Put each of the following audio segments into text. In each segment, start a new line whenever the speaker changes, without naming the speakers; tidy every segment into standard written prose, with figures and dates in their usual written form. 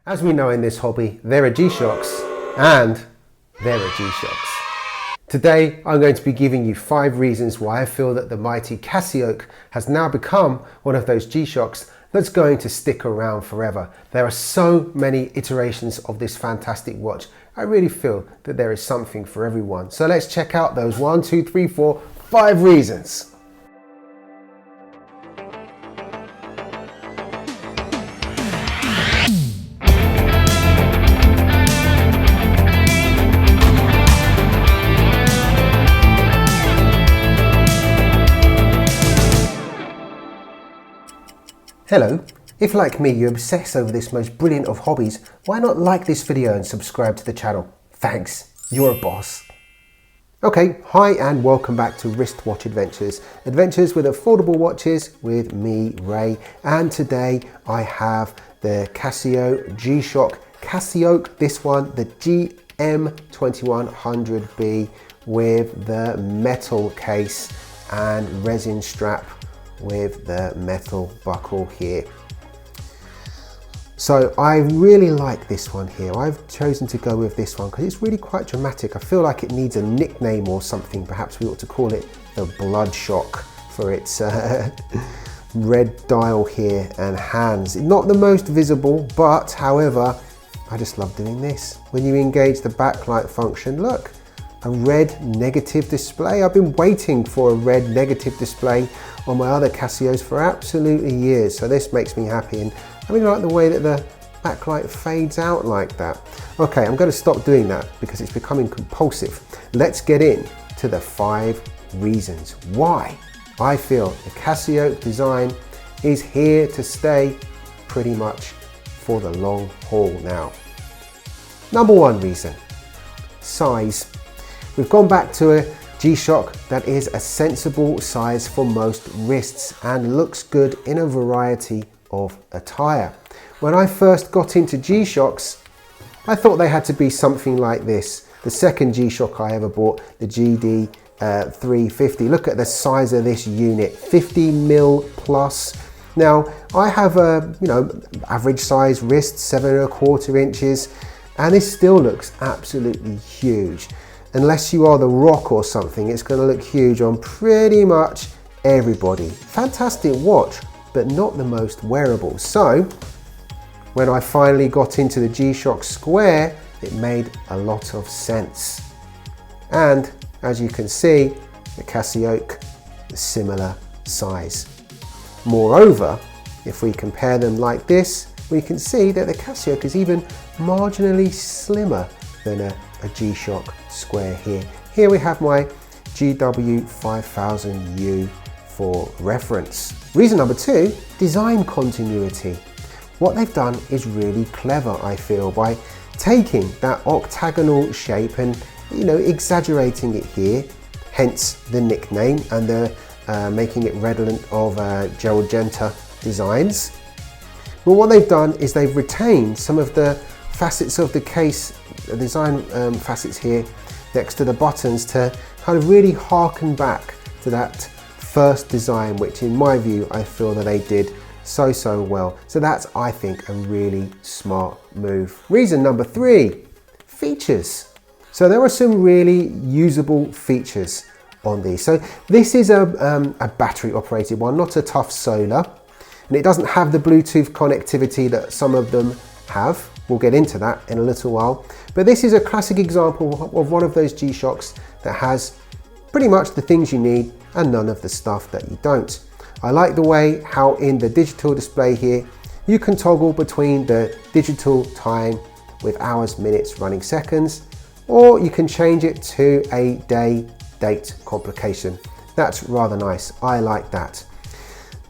As we know in this hobby, there are G-Shocks and there are G-Shocks. Today, I'm going to be giving you 5 reasons why I feel that the mighty Casioak has now become one of those G-Shocks that's going to stick around forever. There are so many iterations of this fantastic watch. I really feel that there is something for everyone. So let's check out those 5 reasons. Hello, if like me you obsess over this most brilliant of hobbies, why not like this video and subscribe to the channel? Thanks, you're a boss. Okay, hi and welcome back to Wristwatch Adventures. Adventures with affordable watches with me, Ray, and today I have the Casio G-Shock Casioak, this one, the GM-2100B with the metal case and resin strap with the metal buckle here. So I really like this one here. I've chosen to go with this one because it's really quite dramatic. I feel like it needs a nickname or something. Perhaps we ought to call it the Bloodshot for its red dial here and hands. Not the most visible, but however, I just love doing this. When you engage the backlight function, look, a red negative display. I've been waiting for a red negative display on my other Casios for absolutely years, so this makes me happy, and I really like the way that the backlight fades out like that. Okay, I'm going to stop doing that because it's becoming compulsive. Let's get in to the 5 reasons why I feel the Casio design is here to stay pretty much for the long haul now. Number 1 reason, size. We've gone back to a G-Shock that is a sensible size for most wrists and looks good in a variety of attire. When I first got into G-Shocks, I thought they had to be something like this. The second G-Shock I ever bought, the GD-350. Look at the size of this unit, 50mm plus. Now, I have a average size wrist, 7¼ inches, and this still looks absolutely huge. Unless you are The Rock or something, it's going to look huge on pretty much everybody. Fantastic watch, but not the most wearable. So, when I finally got into the G-Shock Square, it made a lot of sense. And as you can see, the Casioak is similar size. Moreover, if we compare them like this, we can see that the Casioak is even marginally slimmer than a G-Shock Square here. Here we have my GW-5000U for reference. Reason number 2, design continuity. What they've done is really clever, I feel, by taking that octagonal shape and exaggerating it here, hence the nickname, and they're making it redolent of Gelgenta designs. But what they've done is they've retained some of the facets of the case, the design facets here next to the buttons to kind of really harken back to that first design, which in my view I feel that they did so well. So that's, I think, a really smart move. Reason number 3, features. So there are some really usable features on these. So this is a battery operated one, not a tough solar, and it doesn't have the Bluetooth connectivity that some of them have. We'll get into that in a little while. But this is a classic example of one of those G-Shocks that has pretty much the things you need and none of the stuff that you don't. I like the way how in the digital display here, you can toggle between the digital time with hours, minutes, running seconds, or you can change it to a day-date complication. That's rather nice. I like that.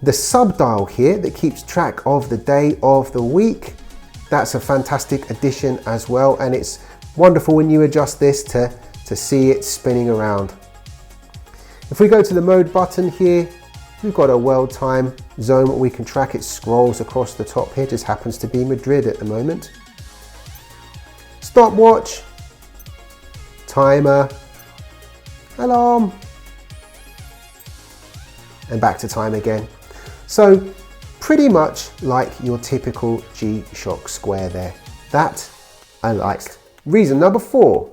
The sub-dial here that keeps track of the day of the week, that's a fantastic addition as well, and it's wonderful when you adjust this to see it spinning around. If we go to the mode button here, we've got a world time zone that we can track. It scrolls across the top here, just happens to be Madrid at the moment. Stopwatch, timer, alarm, and back to time again. So pretty much like your typical G-Shock square there. That I liked. Reason number 4,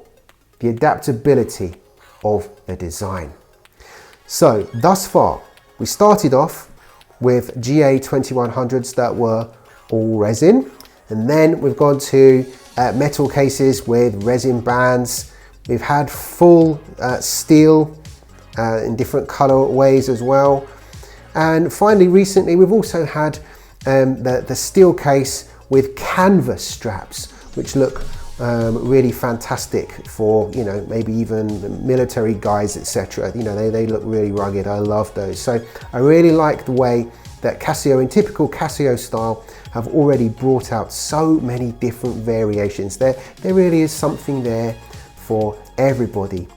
the adaptability of the design. So thus far, we started off with GA-2100s that were all resin, and then we've gone to metal cases with resin bands. We've had full steel in different colorways as well. And finally, recently, we've also had the steel case with canvas straps, which look really fantastic for, you know, maybe even military guys, etc. You know, they look really rugged. I love those. So I really like the way that Casio, in typical Casio style, have already brought out so many different variations. There really is something there for everybody.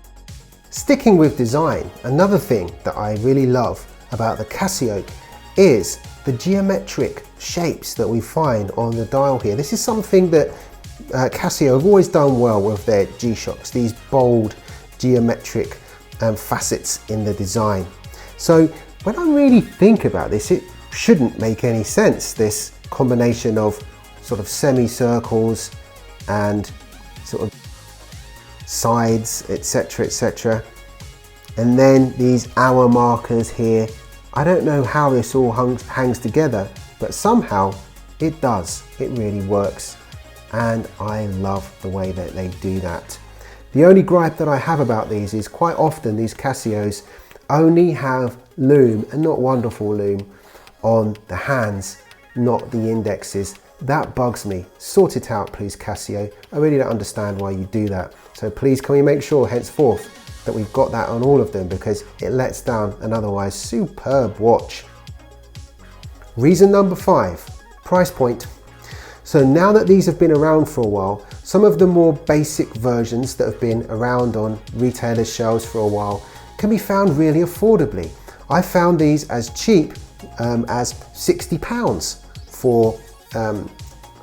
Sticking with design, another thing that I really love about the Casioak is the geometric shapes that we find on the dial here. This is something that Casio have always done well with their G-Shocks, these bold geometric facets in the design. So when I really think about this, it shouldn't make any sense, this combination of sort of semicircles and sort of sides, etc, etc, and then these hour markers here. I don't know how this all hangs together, but somehow it does. It really works, and I love the way that they do that. The only gripe that I have about these is quite often these Casios only have loom, and not wonderful loom, on the hands, not the indexes. That bugs me. Sort it out, please, Casio. I really don't understand why you do that. So please, can we make sure henceforth that we've got that on all of them, because it lets down an otherwise superb watch. Reason number 5, price point. So now that these have been around for a while, some of the more basic versions that have been around on retailers' shelves for a while can be found really affordably. I found these as cheap as £60 for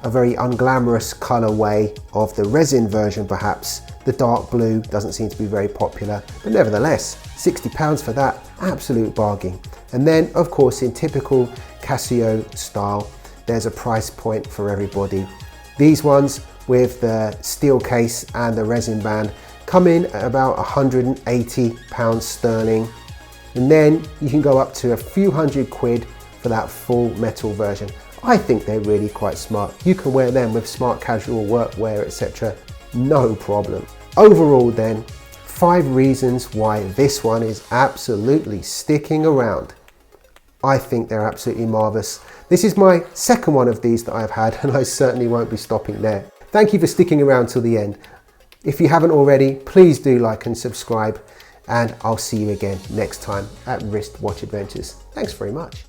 a very unglamorous colorway of the resin version perhaps. The dark blue doesn't seem to be very popular, but nevertheless, £60 for that, absolute bargain. And then, of course, in typical Casio style, there's a price point for everybody. These ones with the steel case and the resin band come in at about £180 sterling. And then you can go up to a few £100 for that full metal version. I think they're really quite smart. You can wear them with smart casual workwear, etc. No problem. Overall then, 5 reasons why this one is absolutely sticking around. I think they're absolutely marvellous. This is my second one of these that I've had, and I certainly won't be stopping there. Thank you for sticking around till the end. If you haven't already, please do like and subscribe, and I'll see you again next time at Wrist Watch Adventures. Thanks very much.